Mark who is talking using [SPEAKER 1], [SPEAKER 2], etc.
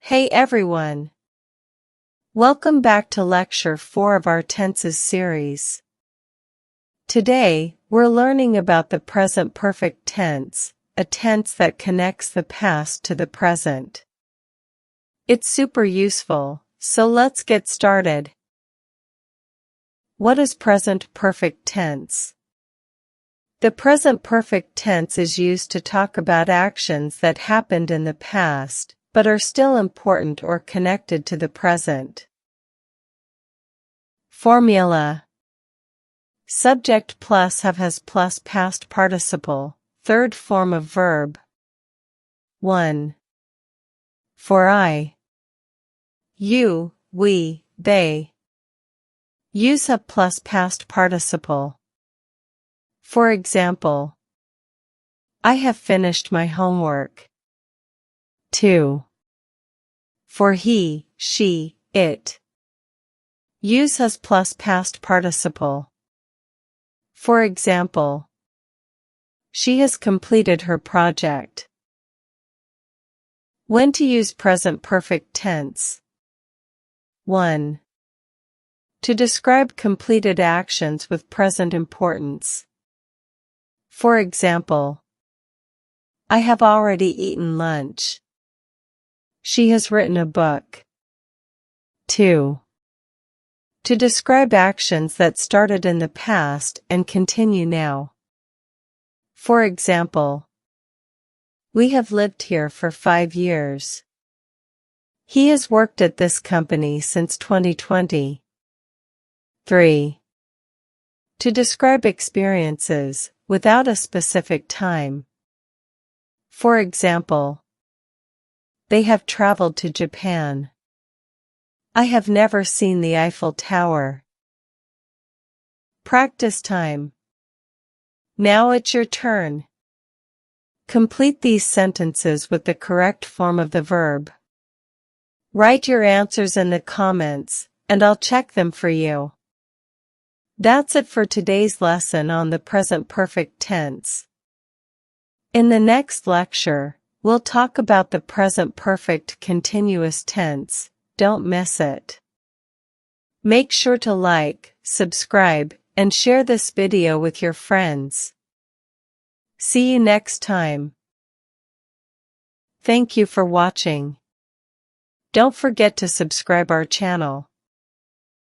[SPEAKER 1] Hey everyone! Welcome back to Lecture 4 of our Tenses series. Today, we're learning about the present perfect tense, a tense that connects the past to the present. It's super useful, so let's get started. What is present perfect tense? The present perfect tense is used to talk about actions that happened in the past, but are still important or connected to the present. Formula. Subject plus have has plus past participle, third form of verb. 1. For I, you, we, they. Use have plus past participle. For example, I have finished my homework. 2. For he, she, it. Use has plus past participle. For example, she has completed her project. When to use present perfect tense. 1. To describe completed actions with present importance. For example, I have already eaten lunch. She has written a book. 2. To describe actions that started in the past and continue now. For example, we have lived here for 5 years. He has worked at this company since 2020. 3. To describe experiences, without a specific time. For example, they have traveled to Japan. I have never seen the Eiffel Tower. Practice time. Now it's your turn. Complete these sentences with the correct form of the verb. Write your answers in the comments, and I'll check them for you. That's it for today's lesson on the present perfect tense. In the next lecture, we'll talk about the present perfect continuous tense. Don't miss it. Make sure to like, subscribe, and share this video with your friends. See you next time. Thank you for watching. Don't forget to subscribe our channel.